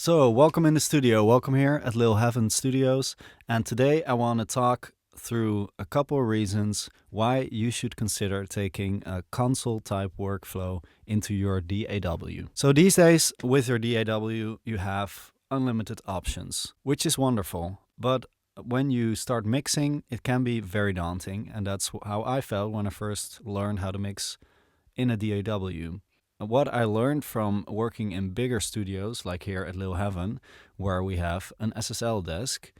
So, welcome in the studio. Welcome here at LilHeaven Studios. And today I want to talk through a couple of reasons why you should consider taking a console type workflow into your DAW. So, these days with your DAW, you have unlimited options, which is wonderful. But when you start mixing, it can be very daunting. And that's how I felt when I first learned how to mix in a DAW. What I learned from working in bigger studios, like here at LilHeaven, where we have an SSL desk,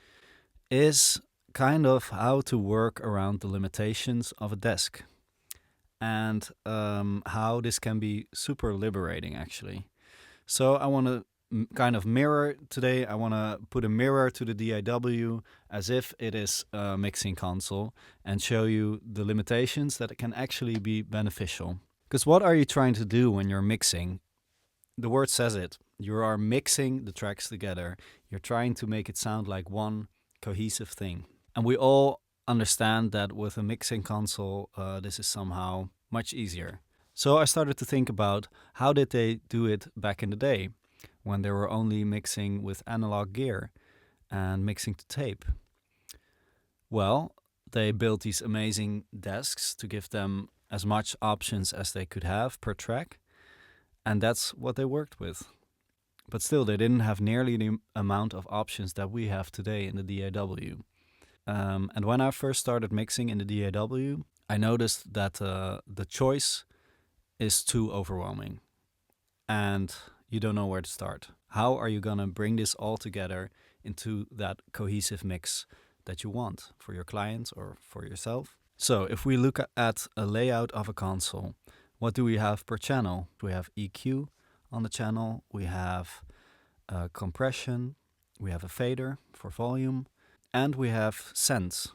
is kind of how to work around the limitations of a desk and how this can be super liberating, actually. So I want to kind of mirror today. I want to put a mirror to the DAW as if it is a mixing console and show you the limitations that it can actually be beneficial. Because what are you trying to do when you're mixing? The word says it. You are mixing the tracks together. You're trying to make it sound like one cohesive thing. And we all understand that with a mixing console, this is somehow much easier. So I started to think about how did they do it back in the day when they were only mixing with analog gear and mixing to tape. Well, they built these amazing desks to give them as much options as they could have per track, and that's what they worked with. But still, they didn't have nearly the amount of options that we have today in the DAW. And when I first started mixing in the DAW, I noticed that the choice is too overwhelming, and you don't know where to start. How are you gonna bring this all together into that cohesive mix that you want for your clients or for yourself? So if we look at a layout of a console, what do we have per channel? We have EQ on the channel, we have compression, we have a fader for volume, and we have sends.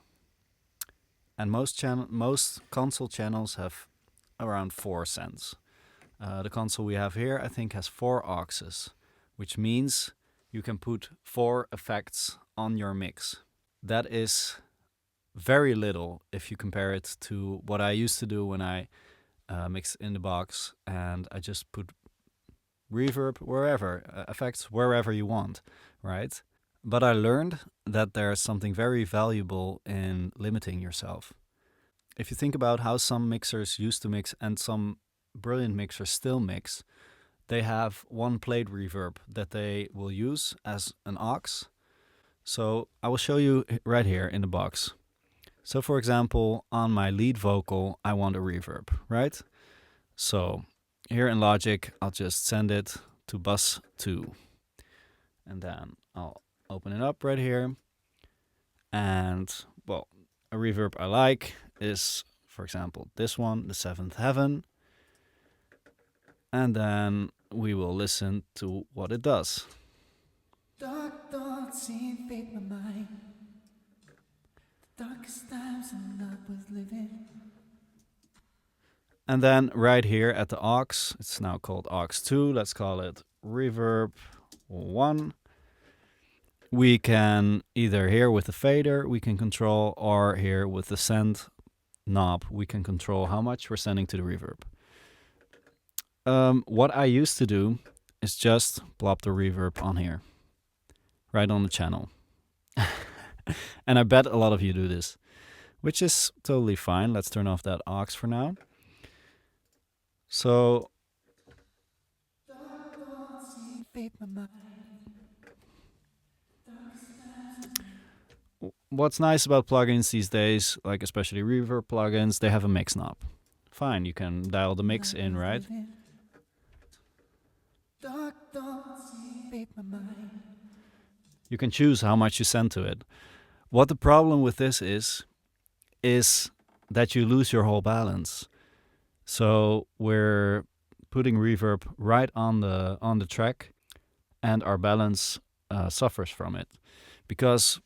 And most console channels have around 4 sends. The console we have here, I think, has 4 auxes, which means you can put 4 effects on your mix. That is very little if you compare it to what I used to do when I mixed in the box and I just put reverb wherever, effects wherever you want, right? But I learned that there's something very valuable in limiting yourself. If you think about how some mixers used to mix and some brilliant mixers still mix, they have one plate reverb that they will use as an aux. So I will show you right here in the box. So for example, on my lead vocal, I want a reverb, right? So here in Logic, I'll just send it to bus 2. And then I'll open it up right here. And well, a reverb I like is, for example, this one, the 7th Heaven. And then we will listen to what it does. Dark thoughts invade my mind. Darkest times I'm not worth living. And then right here at the aux, it's now called aux 2, let's call it reverb 1. We can either here with the fader we can control, or here with the send knob we can control how much we're sending to the reverb. What I used to do is just plop the reverb on here, right on the channel. And I bet a lot of you do this, which is totally fine. Let's turn off that aux for now. So what's nice about plugins these days, like especially reverb plugins, they have a mix knob. Fine, you can dial the mix in, right? You can choose how much you send to it. What the problem with this is that you lose your whole balance. So we're putting reverb right on the track, and our balance suffers from it, because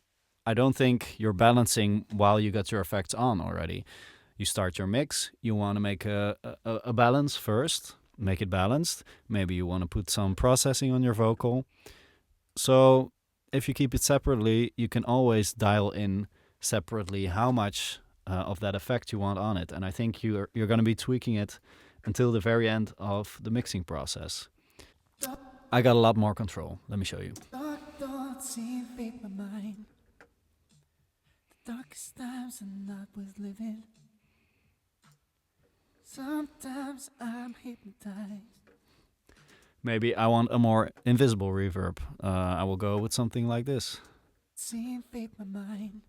I don't think you're balancing while you got your effects on already. You start your mix, you want to make a balance first, make it balanced. Maybe you want to put some processing on your vocal. So if you keep it separately, you can always dial in separately how much of that effect you want on it. And I think you're going to be tweaking it until the very end of the mixing process. I got a lot more control. Let me show you. Dark thoughts invade my mind. The darkest times are not worth living. Sometimes I'm hypnotized. Maybe I want a more invisible reverb. I will go with something like this. Invade my mind.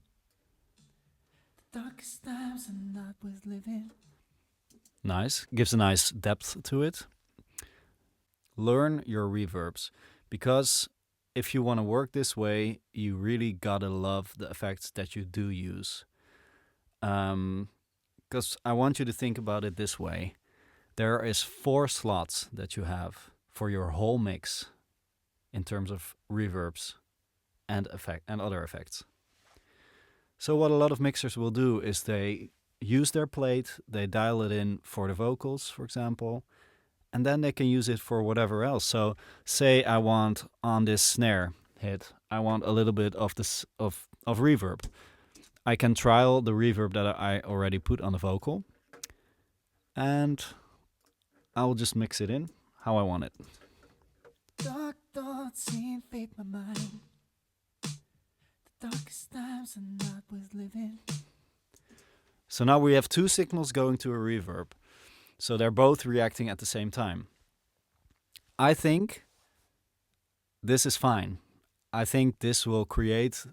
The darkest times are not worth living. Nice. Gives a nice depth to it. Learn your reverbs, because if you want to work this way, you really gotta love the effects that you do use. Because I want you to think about it this way. There is 4 slots that you have for your whole mix in terms of reverbs and other effects. So what a lot of mixers will do is they use their plate, they dial it in for the vocals, for example, and then they can use it for whatever else. So say I want on this snare hit, I want a little bit of this of reverb. I can trial the reverb that I already put on the vocal, and I will just mix it in how I want it. Dark thoughts invade my mind. The darkest times are not worth living. So now we have 2 signals going to a reverb. So they're both reacting at the same time. I think this is fine. I think this will create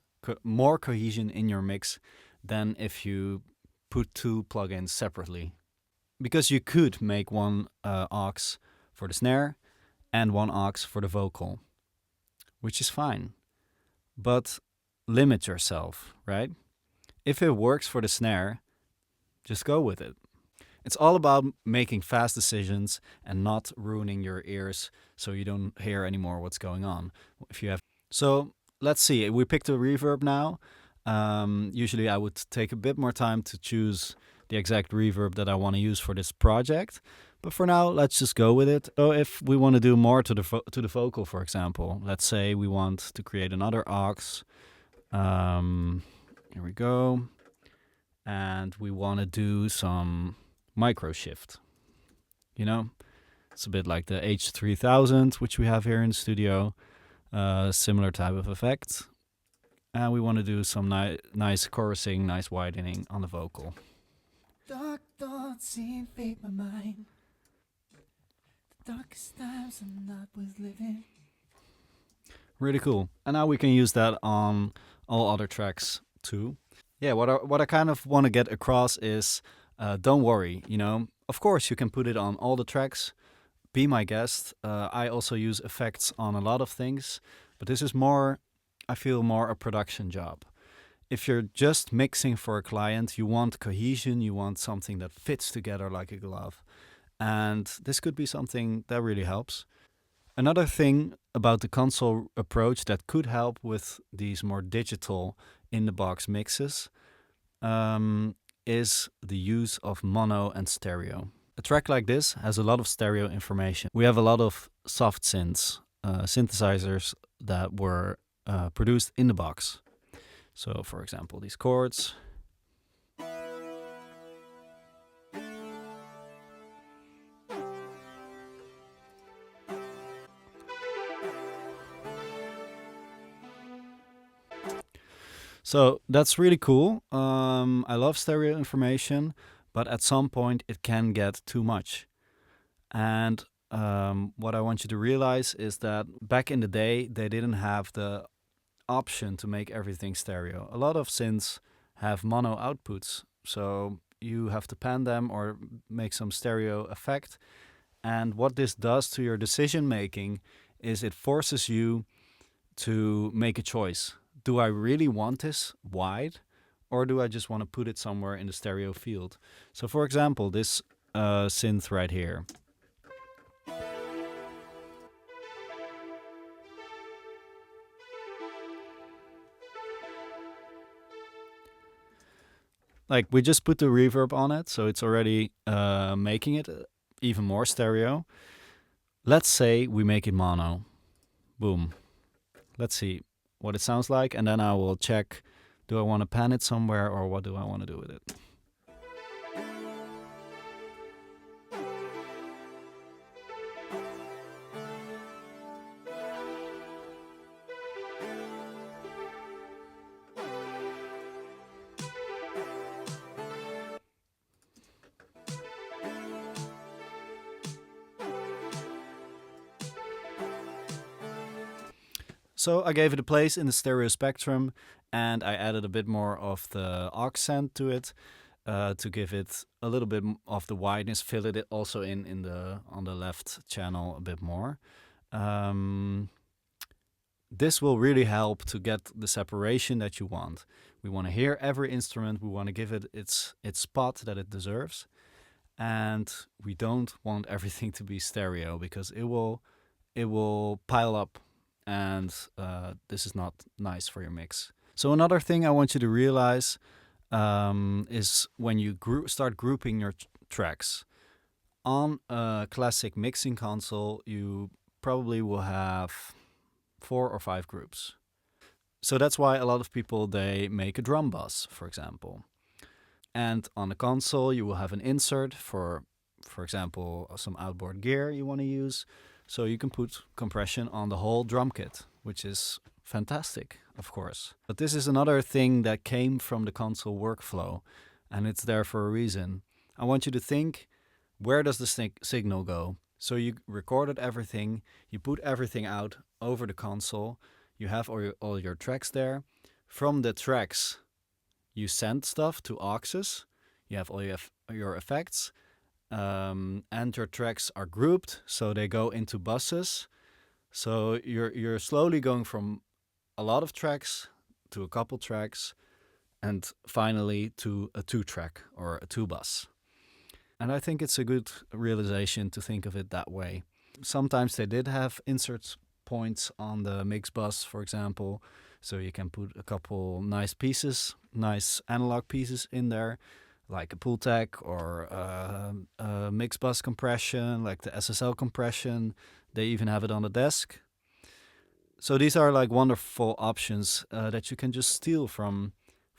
more cohesion in your mix than if you put 2 plugins separately. Because you could make one aux for the snare and one aux for the vocal, which is fine. But limit yourself, right? If it works for the snare, just go with it. It's all about making fast decisions and not ruining your ears so you don't hear anymore what's going on. So let's see, we picked a reverb now. Usually I would take a bit more time to choose the exact reverb that I want to use for this project. But for now, let's just go with it. So if we want to do more to the vocal, for example, let's say we want to create another aux. Here we go. And we want to do some micro shift. You know, it's a bit like the H3000, which we have here in the studio. Similar type of effect. And we want to do some nice chorusing, nice widening on the vocal. Dark thoughts invade my mind. The darkest times are not worth living. Really cool. And now we can use that on all other tracks too. Yeah, what I kind of want to get across is don't worry, you know. Of course, you can put it on all the tracks. Be my guest. I also use effects on a lot of things, but this is more, I feel, more a production job. If you're just mixing for a client, you want cohesion, you want something that fits together like a glove. And this could be something that really helps. Another thing about the console approach that could help with these more digital in-the-box mixes is the use of mono and stereo. A track like this has a lot of stereo information. We have a lot of soft synths, synthesizers that were produced in the box. So, for example, these chords. So that's really cool. I love stereo information, but at some point it can get too much. And what I want you to realize is that back in the day, they didn't have the option to make everything stereo. A lot of synths have mono outputs, so you have to pan them or make some stereo effect. And what this does to your decision making is it forces you to make a choice. Do I really want this wide, or do I just want to put it somewhere in the stereo field? So for example, this synth right here. Like, we just put the reverb on it, so it's already making it even more stereo. Let's say we make it mono. Boom. Let's see what it sounds like, and then I will check, do I want to pan it somewhere, or what do I want to do with it? So I gave it a place in the stereo spectrum, and I added a bit more of the accent to it to give it a little bit of the wideness, fill it also in the on the left channel a bit more. This will really help to get the separation that you want. We want to hear every instrument. We want to give it its spot that it deserves, and we don't want everything to be stereo because it will pile up, and this is not nice for your mix. So another thing I want you to realize is when you start grouping your tracks on a classic mixing console, you probably will have 4 or 5 groups. So that's why a lot of people, they make a drum bus, for example. And on the console, you will have an insert for example, some outboard gear you want to use. So you can put compression on the whole drum kit, which is fantastic, of course. But this is another thing that came from the console workflow, and it's there for a reason. I want you to think, where does the signal go? So you recorded everything, you put everything out over the console, you have all your tracks there. From the tracks, you send stuff to auxes, you have all your effects, and your tracks are grouped, so they go into buses. So you're slowly going from a lot of tracks to a couple tracks, and finally to a 2-track or a 2-bus. And I think it's a good realization to think of it that way. Sometimes they did have insert points on the mix bus, for example, so you can put a couple nice pieces, nice analog pieces in there, like a pull tech or a mix bus compression, like the SSL compression. They even have it on the desk. So these are like wonderful options that you can just steal from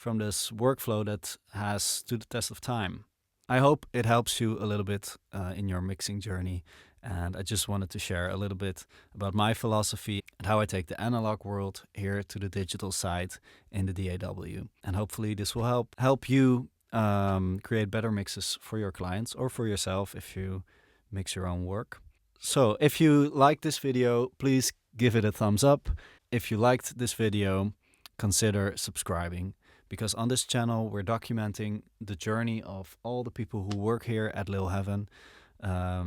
this workflow that has stood the test of time. I hope it helps you a little bit in your mixing journey. And I just wanted to share a little bit about my philosophy and how I take the analog world here to the digital side in the DAW. And hopefully this will help you create better mixes for your clients or for yourself if you mix your own work. So if you like this video, please give it a thumbs up. If you liked this video, consider subscribing, because on this channel we're documenting the journey of all the people who work here at LilHeaven.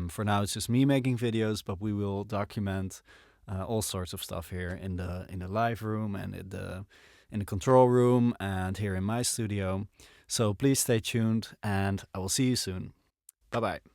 For now it's just me making videos, but we will document all sorts of stuff here in the live room and in the control room and here in my studio. So please stay tuned, and I will see you soon. Bye bye.